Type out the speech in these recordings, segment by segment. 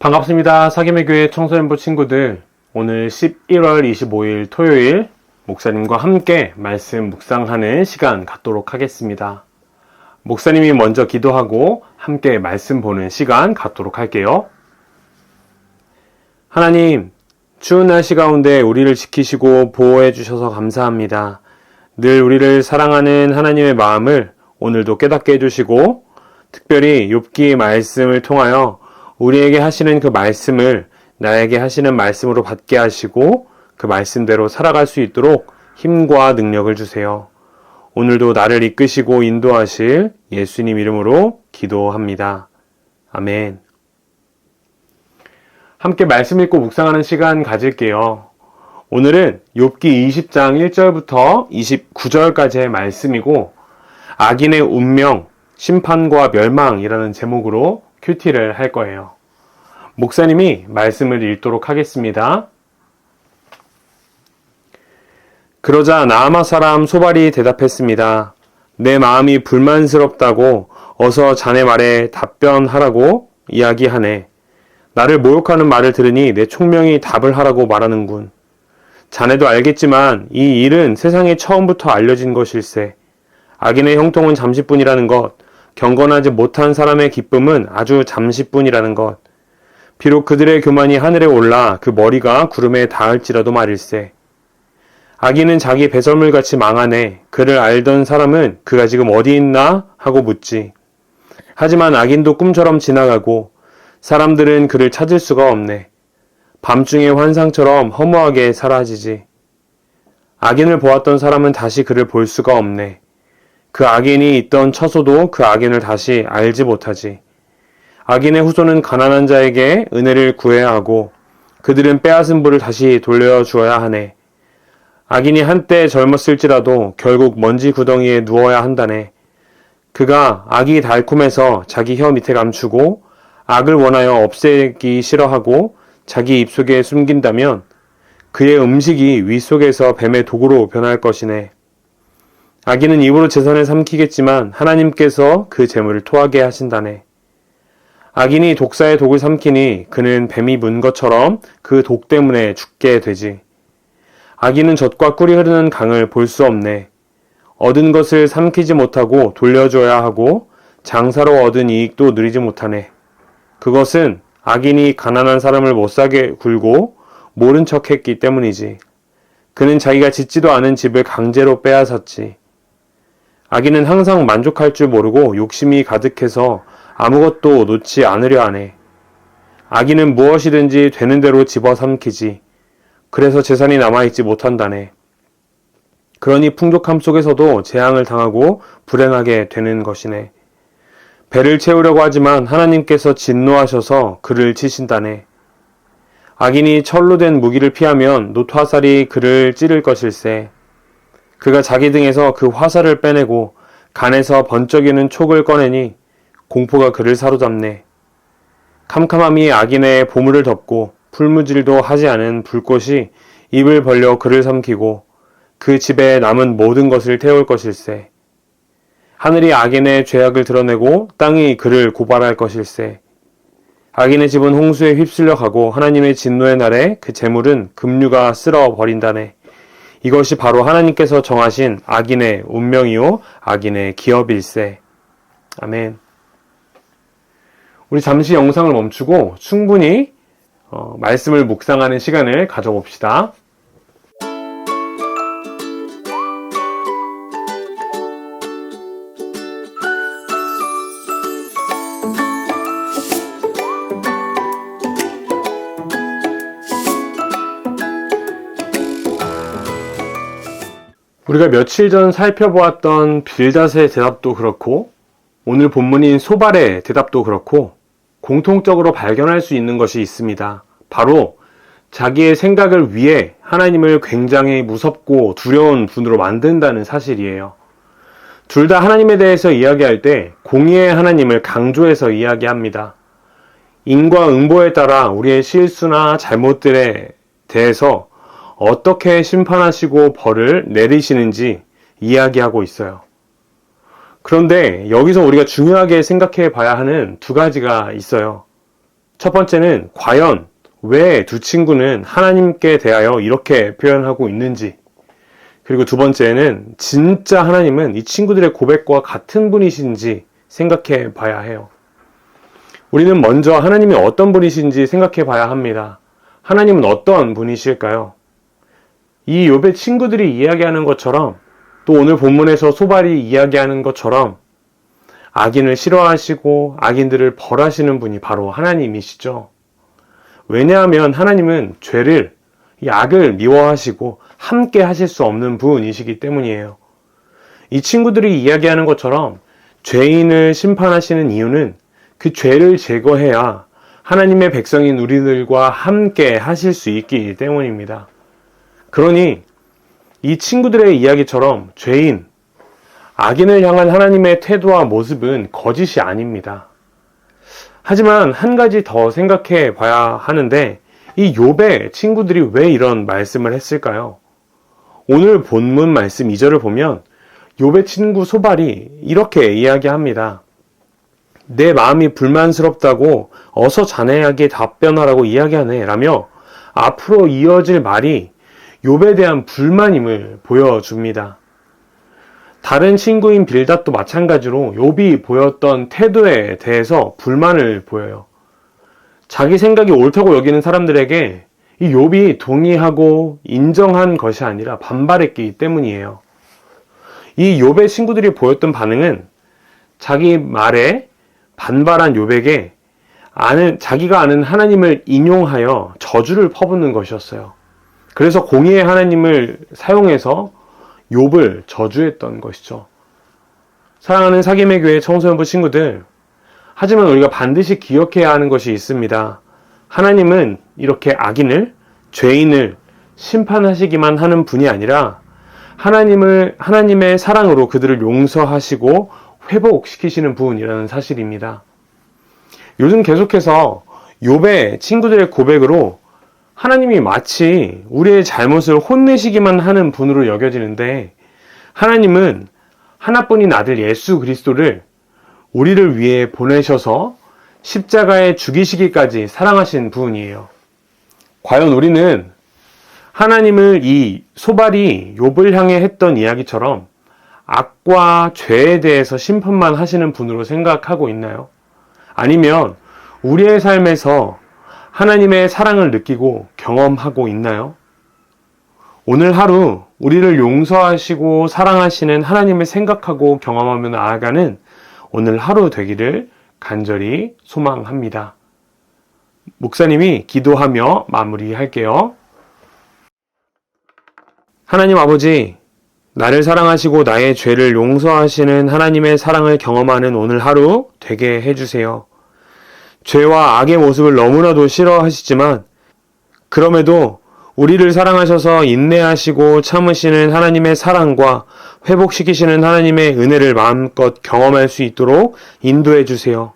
반갑습니다. 사김의교회 청소년부 친구들, 오늘 11월 25일 토요일 목사님과 함께 말씀 묵상하는 시간 갖도록 하겠습니다. 목사님이 먼저 기도하고 함께 말씀 보는 시간 갖도록 할게요. 하나님, 추운 날씨 가운데 우리를 지키시고 보호해 주셔서 감사합니다. 늘 우리를 사랑하는 하나님의 마음을 오늘도 깨닫게 해주시고, 특별히 욥기 말씀을 통하여 우리에게 하시는 그 말씀을 나에게 하시는 말씀으로 받게 하시고 그 말씀대로 살아갈 수 있도록 힘과 능력을 주세요. 오늘도 나를 이끄시고 인도하실 예수님 이름으로 기도합니다. 아멘. 함께 말씀 읽고 묵상하는 시간 가질게요. 오늘은 욥기 20장 1절부터 29절까지의 말씀이고, 악인의 운명, 심판과 멸망이라는 제목으로 큐티를 할 거예요. 목사님이 말씀을 읽도록 하겠습니다. 그러자 나아마 사람 소발이 대답했습니다. 내 마음이 불만스럽다고 어서 자네 말에 답변하라고 이야기하네. 나를 모욕하는 말을 들으니 내 총명이 답을 하라고 말하는군. 자네도 알겠지만 이 일은 세상에 처음부터 알려진 것일세. 악인의 형통은 잠시뿐이라는 것, 경건하지 못한 사람의 기쁨은 아주 잠시뿐이라는 것. 비록 그들의 교만이 하늘에 올라 그 머리가 구름에 닿을지라도 말일세. 악인은 자기 배설물같이 망하네. 그를 알던 사람은 그가 지금 어디 있나 하고 묻지. 하지만 악인도 꿈처럼 지나가고 사람들은 그를 찾을 수가 없네. 밤중의 환상처럼 허무하게 사라지지. 악인을 보았던 사람은 다시 그를 볼 수가 없네. 그 악인이 있던 처소도 그 악인을 다시 알지 못하지. 악인의 후손은 가난한 자에게 은혜를 구해야 하고 그들은 빼앗은 부를 다시 돌려주어야 하네. 악인이 한때 젊었을지라도 결국 먼지 구덩이에 누워야 한다네. 그가 악이 달콤해서 자기 혀 밑에 감추고 악을 원하여 없애기 싫어하고 자기 입속에 숨긴다면 그의 음식이 위 속에서 뱀의 독으로 변할 것이네. 악인은 입으로 재산을 삼키겠지만 하나님께서 그 재물을 토하게 하신다네. 악인이 독사의 독을 삼키니 그는 뱀이 문 것처럼 그 독 때문에 죽게 되지. 악인은 젖과 꿀이 흐르는 강을 볼 수 없네. 얻은 것을 삼키지 못하고 돌려줘야 하고 장사로 얻은 이익도 누리지 못하네. 그것은 악인이 가난한 사람을 못사게 굴고 모른 척했기 때문이지. 그는 자기가 짓지도 않은 집을 강제로 빼앗았지. 악인은 항상 만족할 줄 모르고 욕심이 가득해서 아무것도 놓지 않으려 하네. 악인은 무엇이든지 되는 대로 집어삼키지. 그래서 재산이 남아있지 못한다네. 그러니 풍족함 속에서도 재앙을 당하고 불행하게 되는 것이네. 배를 채우려고 하지만 하나님께서 진노하셔서 그를 치신다네. 악인이 철로 된 무기를 피하면 놋화살이 그를 찌를 것일세. 그가 자기 등에서 그 화살을 빼내고 간에서 번쩍이는 촉을 꺼내니 공포가 그를 사로잡네. 캄캄함이 악인의 보물을 덮고 풀무질도 하지 않은 불꽃이 입을 벌려 그를 삼키고 그 집에 남은 모든 것을 태울 것일세. 하늘이 악인의 죄악을 드러내고 땅이 그를 고발할 것일세. 악인의 집은 홍수에 휩쓸려 가고 하나님의 진노의 날에 그 재물은 급류가 쓸어버린다네. 이것이 바로 하나님께서 정하신 악인의 운명이요 악인의 기업일세. 아멘. 우리 잠시 영상을 멈추고 충분히 말씀을 묵상하는 시간을 가져봅시다. 우리가 며칠 전 살펴보았던 빌닷의 대답도 그렇고 오늘 본문인 소발의 대답도 그렇고 공통적으로 발견할 수 있는 것이 있습니다. 바로 자기의 생각을 위해 하나님을 굉장히 무섭고 두려운 분으로 만든다는 사실이에요. 둘 다 하나님에 대해서 이야기할 때 공의의 하나님을 강조해서 이야기합니다. 인과응보에 따라 우리의 실수나 잘못들에 대해서 어떻게 심판하시고 벌을 내리시는지 이야기하고 있어요. 그런데 여기서 우리가 중요하게 생각해 봐야 하는 두 가지가 있어요. 첫 번째는 과연 왜 두 친구는 하나님께 대하여 이렇게 표현하고 있는지, 그리고 두 번째는 진짜 하나님은 이 친구들의 고백과 같은 분이신지 생각해 봐야 해요. 우리는 먼저 하나님이 어떤 분이신지 생각해 봐야 합니다. 하나님은 어떤 분이실까요? 이 욥의 친구들이 이야기하는 것처럼, 또 오늘 본문에서 소발이 이야기하는 것처럼 악인을 싫어하시고 악인들을 벌하시는 분이 바로 하나님이시죠. 왜냐하면 하나님은 죄를, 이 악을 미워하시고 함께 하실 수 없는 분이시기 때문이에요. 이 친구들이 이야기하는 것처럼 죄인을 심판하시는 이유는 그 죄를 제거해야 하나님의 백성인 우리들과 함께 하실 수 있기 때문입니다. 그러니 이 친구들의 이야기처럼 죄인, 악인을 향한 하나님의 태도와 모습은 거짓이 아닙니다. 하지만 한 가지 더 생각해 봐야 하는데, 이 욥의 친구들이 왜 이런 말씀을 했을까요? 오늘 본문 말씀 2절을 보면 욥의 친구 소발이 이렇게 이야기합니다. 내 마음이 불만스럽다고 어서 자네에게 답변하라고 이야기하네 라며 앞으로 이어질 말이 욥에 대한 불만임을 보여줍니다. 다른 친구인 빌닷도 마찬가지로 욥이 보였던 태도에 대해서 불만을 보여요. 자기 생각이 옳다고 여기는 사람들에게 이 욥이 동의하고 인정한 것이 아니라 반발했기 때문이에요. 이 욥의 친구들이 보였던 반응은 자기 말에 반발한 욥에게 자기가 아는 하나님을 인용하여 저주를 퍼붓는 것이었어요. 그래서 공의의 하나님을 사용해서 욥을 저주했던 것이죠. 사랑하는 사김의 교회 청소년부 친구들, 하지만 우리가 반드시 기억해야 하는 것이 있습니다. 하나님은 이렇게 악인을, 죄인을 심판하시기만 하는 분이 아니라 하나님의 사랑으로 그들을 용서하시고 회복시키시는 분이라는 사실입니다. 요즘 계속해서 욥의 친구들의 고백으로 하나님이 마치 우리의 잘못을 혼내시기만 하는 분으로 여겨지는데, 하나님은 하나뿐인 아들 예수 그리스도를 우리를 위해 보내셔서 십자가에 죽이시기까지 사랑하신 분이에요. 과연 우리는 하나님을 이 소발이 욥을 향해 했던 이야기처럼 악과 죄에 대해서 심판만 하시는 분으로 생각하고 있나요? 아니면 우리의 삶에서 하나님의 사랑을 느끼고 경험하고 있나요? 오늘 하루 우리를 용서하시고 사랑하시는 하나님을 생각하고 경험하며 나아가는 오늘 하루 되기를 간절히 소망합니다. 목사님이 기도하며 마무리할게요. 하나님 아버지, 나를 사랑하시고 나의 죄를 용서하시는 하나님의 사랑을 경험하는 오늘 하루 되게 해주세요. 죄와 악의 모습을 너무나도 싫어하시지만 그럼에도 우리를 사랑하셔서 인내하시고 참으시는 하나님의 사랑과 회복시키시는 하나님의 은혜를 마음껏 경험할 수 있도록 인도해 주세요.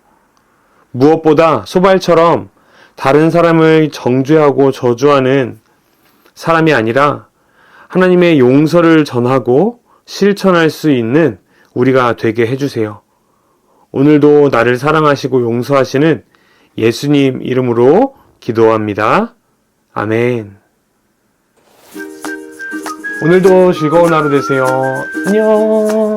무엇보다 소발처럼 다른 사람을 정죄하고 저주하는 사람이 아니라 하나님의 용서를 전하고 실천할 수 있는 우리가 되게 해주세요. 오늘도 나를 사랑하시고 용서하시는 예수님 이름으로 기도합니다. 아멘. 오늘도 즐거운 하루 되세요. 안녕.